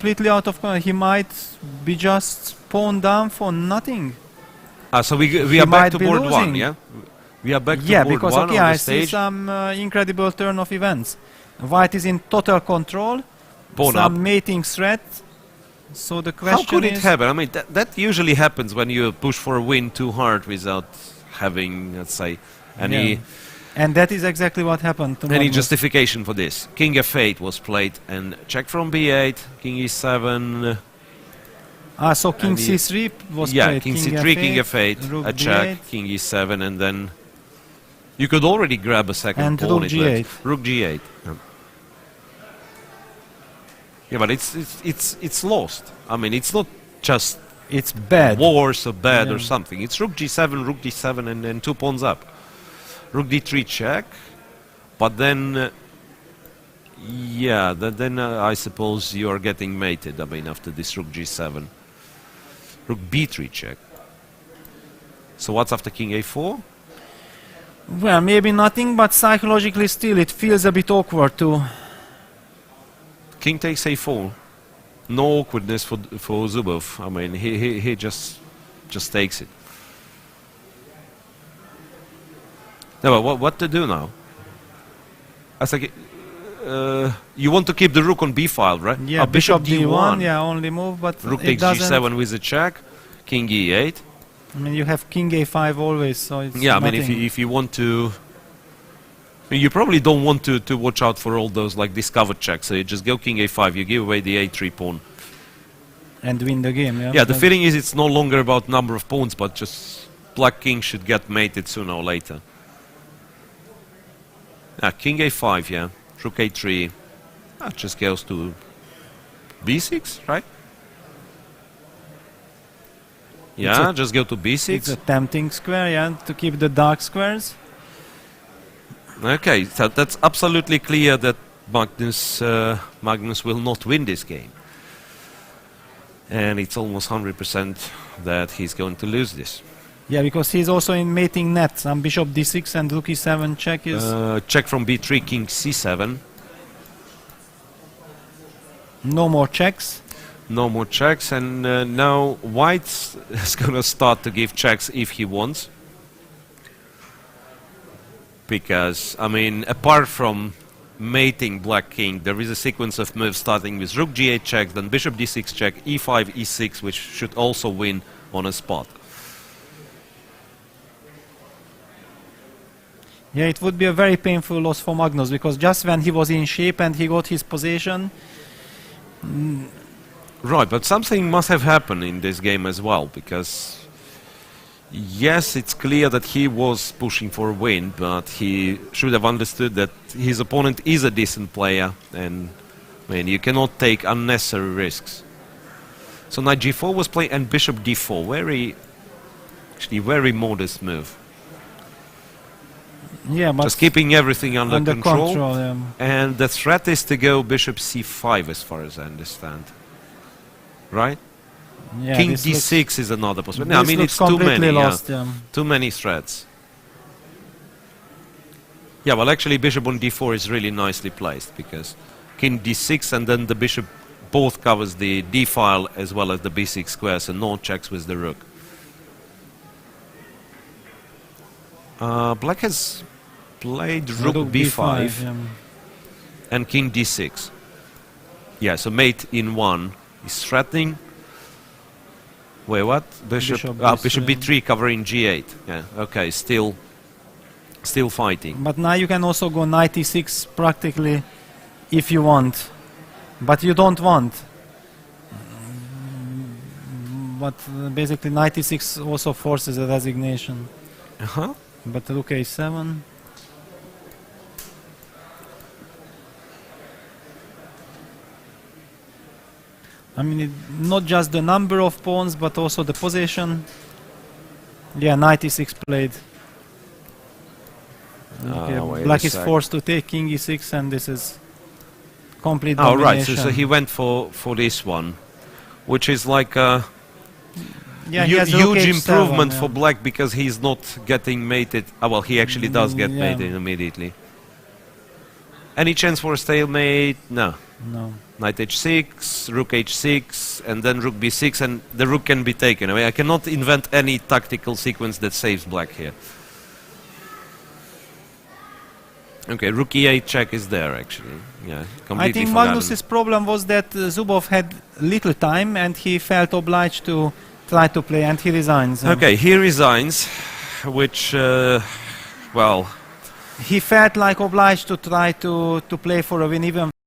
completely out of control. He might be just pawned down for nothing. So we are back to board one, yeah? We are back to board because one okay, on the I see stage. some incredible turn of events. White is in total control. Pawn some up. mating threat. So the question is... How could it happen? I mean, that usually happens when you push for a win too hard without having, let's say, any... Yeah. And that is exactly what happened to Any Magnus. justification for this. King f8 was played and check from b8, king e7. So king c3 was played. Yeah, king c3, king f8, rook a check, d8. king e7, and then you could already grab a second And pawn. rook g8. Rook g8. Yeah, but it's lost. I mean, it's not just it's bad. Worse or bad or something. It's rook d7, and then 2 pawns up. Rook d3 check, but then, yeah, then I suppose you are getting mated. I mean, after this rook g7, rook b3 check. So what's after king a4? Well, maybe nothing, but psychologically still it feels a bit awkward too. King takes a4. No awkwardness for Zubov. I mean, he just takes it. No, but what to do now? I think you want to keep the rook on b file, right? Yeah, bishop d1. Yeah, only move, but rook it takes doesn't. g7 with a check. King e8. I mean, you have king a5 always, so it's yeah. I mean, nothing. if you want to, I mean, you probably don't want to watch out for all those like discovered checks. So you just go king a5. You give away the a3 pawn and win the game. Yeah. Yeah. The feeling is it's no longer about number of pawns, but just black king should get mated sooner or later. King a5, yeah. Rook a3. That just goes to b6, right? Yeah, just go to b6. It's a tempting square, yeah, to keep the dark squares. Okay, so that's absolutely clear that Magnus will not win this game. And it's almost 100% that he's going to lose this. Yeah, because he's also in mating net. Some bishop d6 and rook e7 check is... check from b3, king c7. No more checks. No more checks, and now White is going to start to give checks if he wants. Because, I mean, apart from mating black king, there is a sequence of moves starting with rook g8 check, then bishop d6 check, e5, e6, which should also win on a spot. Yeah, it would be a very painful loss for Magnus, because just when he was in shape and he got his position... Right, but something must have happened in this game as well, because yes, it's clear that he was pushing for a win, but he should have understood that his opponent is a decent player, and I mean, you cannot take unnecessary risks. So knight g4 was played, and bishop d4, very modest move. Yeah, but just keeping everything under control. Yeah. And the threat is to go bishop c5, as far as I understand. Right? Yeah, king d6 is another possibility. No, I mean, it's too many. Lost, yeah. Too many threats. Yeah, well, actually, bishop on d4 is really nicely placed, because king d6 and then the bishop both covers the d file as well as the b6 square, so no checks with the rook. Black has played rook b5 yeah. and king d6. Yeah, so mate in 1 is threatening. Wait, what? Bishop b3 covering g8. Yeah, okay, still fighting. But now you can also go knight e6 practically if you want. But you don't want. But basically knight e6 also forces a resignation. Uh-huh. But rook a7. I mean, not just the number of pawns, but also the position. Yeah, knight e6 played. Okay, black is forced to take king e6, and this is complete domination. Right, so he went for this one, which is like a huge improvement for black, because he's not getting mated. Well, he actually does get mated immediately. Any chance for a stalemate? No. No. Knight h6, rook h6, and then rook b6, and the rook can be taken away. I cannot invent any tactical sequence that saves black here. Okay, rook e8 check is there actually. Yeah, completely I think forgotten. Magnus's problem was that Zubov had little time and he felt obliged to try to play, and he resigns. Okay, he resigns, which, well... He felt like obliged to try to play for a win even